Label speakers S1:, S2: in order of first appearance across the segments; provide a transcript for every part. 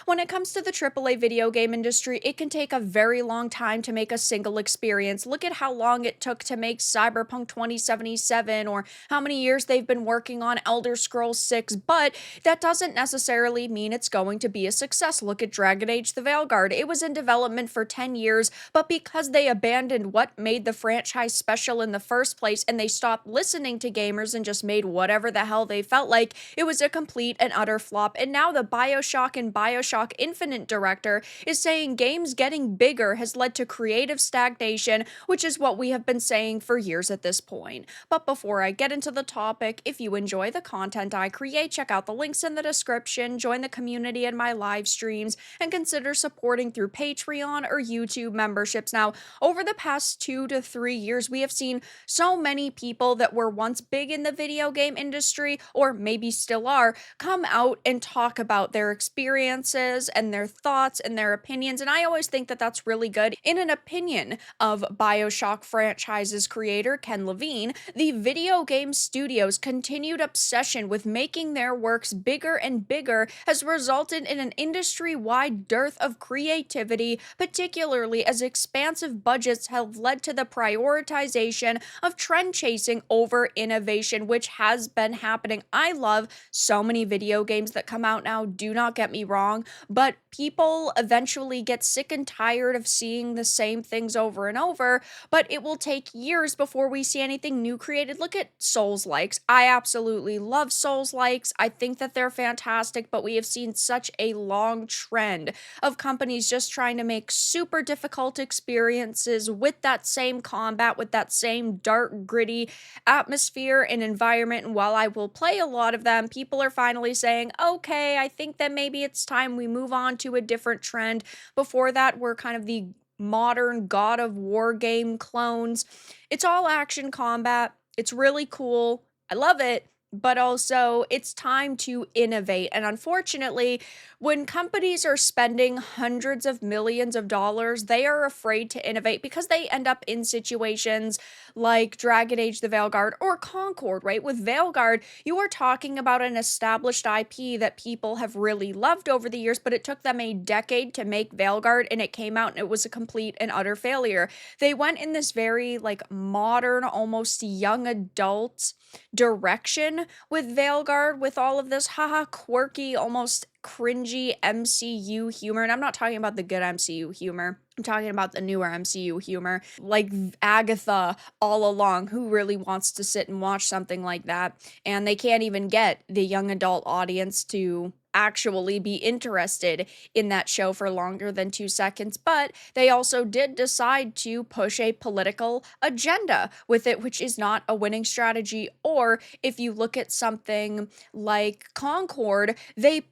S1: When it comes to the AAA video game industry, it can take a very long time to make a single experience. Look at how long it took to make Cyberpunk 2077 or how many years they've been working on Elder Scrolls 6, but that doesn't necessarily mean it's going to be a success. Look at Dragon Age the Veilguard. It was in development for 10 years, but because they abandoned what made the franchise special in the first place and they stopped listening to gamers and just made whatever the hell they felt like, it was a complete and utter flop. And now the BioShock and BioShock Infinite director is saying games getting bigger has led to creative stagnation, which is what we have been saying for years at this point. But before I get into the topic, if you enjoy the content I create, check out the links in the description, join the community in my live streams, and consider supporting through Patreon or YouTube memberships. Now, over the past 2 to 3 years, we have seen so many people that were once big in the video game industry, or maybe still are, come out and talk about their experiences and their thoughts and their opinions. And I always think that that's really good. In an opinion of BioShock franchise's creator, Ken Levine, the video game studio's continued obsession with making their works bigger and bigger has resulted in an industry-wide dearth of creativity, particularly as expansive budgets have led to the prioritization of trend chasing over innovation, which has been happening. I love so many video games that come out now, do not get me wrong, but people eventually get sick and tired of seeing the same things over and over, but it will take years before we see anything new created. Look at Souls-likes. I absolutely love Souls-likes. I think that they're fantastic, but we have seen such a long trend of companies just trying to make super difficult experiences with that same combat, with that same dark, gritty atmosphere and environment. And while I will play a lot of them, people are finally saying, okay, I think that maybe it's time we move on to a different trend. Before that, we're kind of the modern God of War game clones. It's all action combat. It's really cool. I love it. But also, it's time to innovate. And unfortunately, when companies are spending hundreds of millions of dollars, they are afraid to innovate because they end up in situations like Dragon Age the Veilguard or Concord, right? With Veilguard, you are talking about an established IP that people have really loved over the years, but it took them a decade to make Veilguard, and it came out and it was a complete and utter failure. They went in this very like modern, almost young adult direction with Veilguard, with all of this haha quirky, almost cringy MCU humor. And I'm not talking about the good MCU humor. I'm talking about the newer MCU humor, like Agatha all along. Who really wants to sit and watch something like that? And they can't even get the young adult audience to actually be interested in that show for longer than 2 seconds. But they also did decide to push a political agenda with it, which is not a winning strategy. Or if you look at something like Concord, they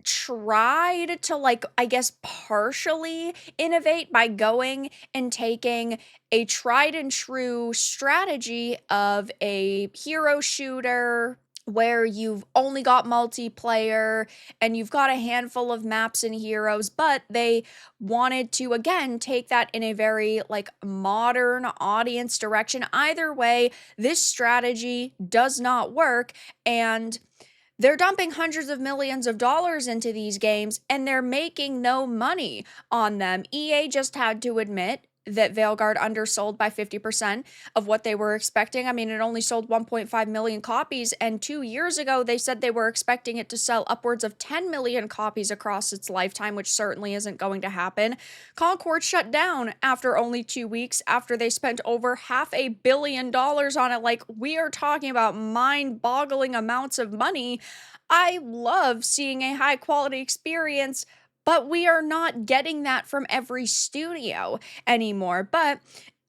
S1: tried to, like, I guess partially innovate by going and taking a tried and true strategy of a hero shooter where you've only got multiplayer and you've got a handful of maps and heroes, but they wanted to again take that in a very like modern audience direction. Either way, this strategy does not work, and they're dumping hundreds of millions of dollars into these games and they're making no money on them. EA just had to admit that Veilguard undersold by 50% of what they were expecting. I mean, it only sold 1.5 million copies, and 2 years ago, they said they were expecting it to sell upwards of 10 million copies across its lifetime, which certainly isn't going to happen. Concord shut down after only 2 weeks, after they spent over $500 million on it. Like, we are talking about mind-boggling amounts of money. I love seeing a high-quality experience, but we are not getting that from every studio anymore. But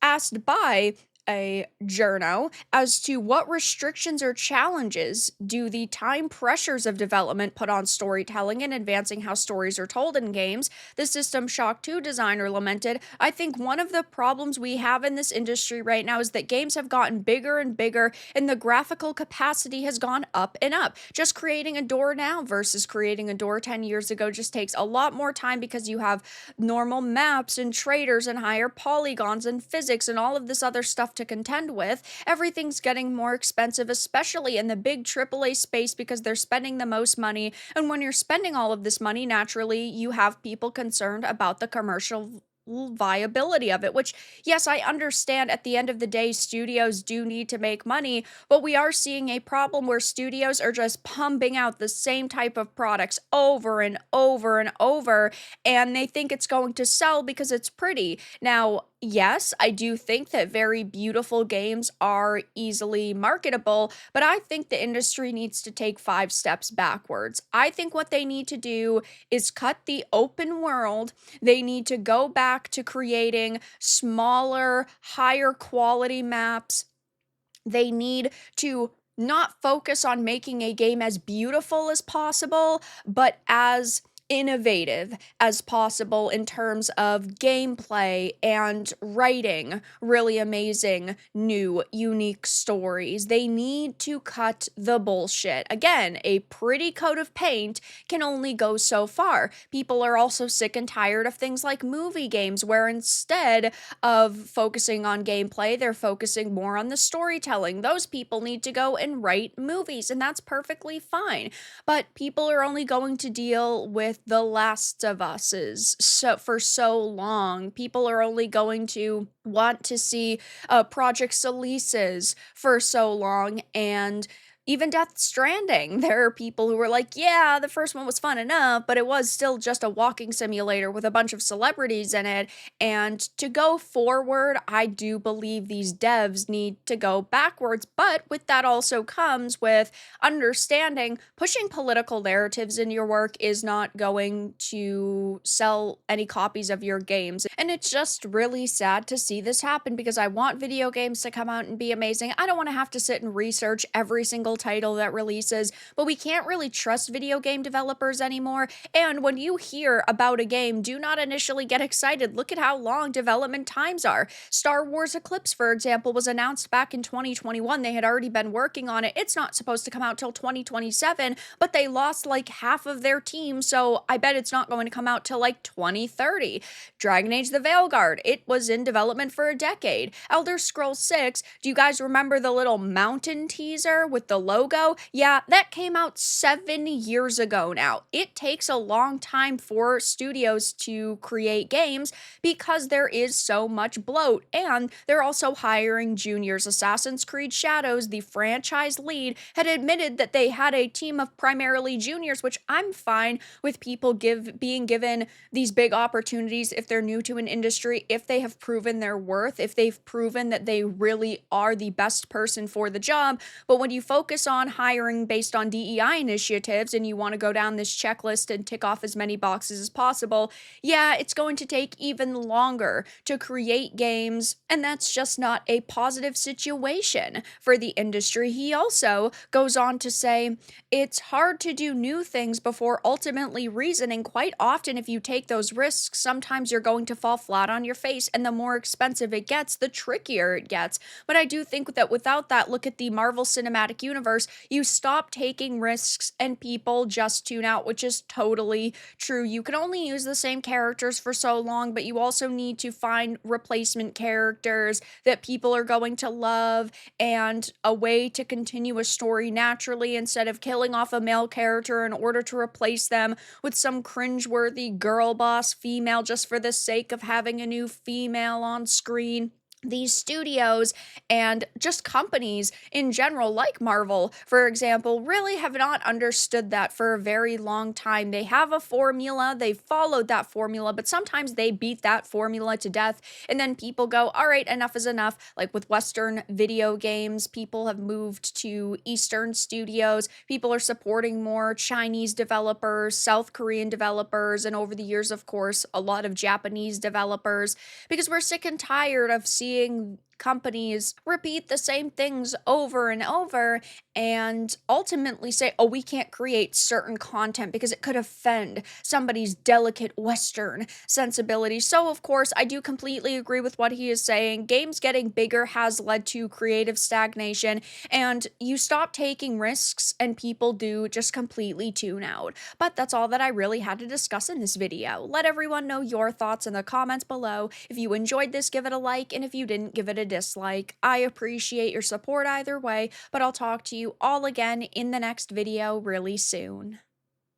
S1: asked by a journo as to what restrictions or challenges do the time pressures of development put on storytelling and advancing how stories are told in games, the System Shock 2 designer lamented, I think one of the problems we have in this industry right now is that games have gotten bigger and bigger and the graphical capacity has gone up and up. Just creating a door now versus creating a door 10 years ago just takes a lot more time because you have normal maps and traders and higher polygons and physics and all of this other stuff to contend with. Everything's getting more expensive, especially in the big AAA space because they're spending the most money. And when you're spending all of this money, naturally, you have people concerned about the commercial viability of it, which, yes, I understand at the end of the day, studios do need to make money, but we are seeing a problem where studios are just pumping out the same type of products over and over and over, and they think it's going to sell because it's pretty. Now, yes, I do think that very beautiful games are easily marketable, but I think the industry needs to take 5 steps backwards. I think what they need to do is cut the open world. They need to go back to creating smaller, higher quality maps. They need to not focus on making a game as beautiful as possible, but as innovative as possible in terms of gameplay and writing really amazing, new, unique stories. They need to cut the bullshit. Again, a pretty coat of paint can only go so far. People are also sick and tired of things like movie games, where instead of focusing on gameplay, they're focusing more on the storytelling. Those people need to go and write movies, and that's perfectly fine. But people are only going to deal with The Last of Us's for so long. People are only going to want to see Project Salisa's for so long, and even Death Stranding. There are people who were like, yeah, the first one was fun enough, but it was still just a walking simulator with a bunch of celebrities in it. And to go forward, I do believe these devs need to go backwards. But with that also comes with understanding pushing political narratives in your work is not going to sell any copies of your games. And it's just really sad to see this happen because I want video games to come out and be amazing. I don't want to have to sit and research every single title that releases, but we can't really trust video game developers anymore. And when you hear about a game, do not initially get excited. Look at how long development times are. Star Wars Eclipse, for example, was announced back in 2021. They had already been working on it. It's not supposed to come out till 2027, but they lost like half of their team, so I bet it's not going to come out till like 2030. Dragon Age the Veilguard, it was in development for a decade. Elder Scrolls 6, do you guys remember the little mountain teaser with the logo? Yeah, that came out 7 years ago now. It takes a long time for studios to create games because there is so much bloat, and they're also hiring juniors. Assassin's Creed Shadows, the franchise lead, had admitted that they had a team of primarily juniors, which I'm fine with people being given these big opportunities if they're new to an industry, if they have proven their worth, if they've proven that they really are the best person for the job. But when you focus on hiring based on DEI initiatives and you want to go down this checklist and tick off as many boxes as possible, yeah, it's going to take even longer to create games, and that's just not a positive situation for the industry. He also goes on to say, it's hard to do new things before ultimately reasoning. Quite often, if you take those risks, sometimes you're going to fall flat on your face, and the more expensive it gets, the trickier it gets. But I do think that without that, look at the Marvel Cinematic Universe, you stop taking risks and people just tune out, which is totally true. You can only use the same characters for so long, but you also need to find replacement characters that people are going to love and a way to continue a story naturally instead of killing off a male character in order to replace them with some cringeworthy girl boss female just for the sake of having a new female on screen. These studios and just companies in general, like Marvel, for example, really have not understood that for a very long time. They have a formula, they've followed that formula, but sometimes they beat that formula to death, and then people go, all right, enough is enough. Like with Western video games, people have moved to Eastern studios. People are supporting more Chinese developers, South Korean developers, and over the years, of course, a lot of Japanese developers, because we're sick and tired of seeing companies repeat the same things over and over and ultimately say, oh, we can't create certain content because it could offend somebody's delicate Western sensibility. So, of course, I do completely agree with what he is saying. Games getting bigger has led to creative stagnation, and you stop taking risks and people do just completely tune out. But that's all that I really had to discuss in this video. Let everyone know your thoughts in the comments below. If you enjoyed this, give it a like, and if you didn't, give it a a dislike. I appreciate your support either way, but I'll talk to you all again in the next video really soon.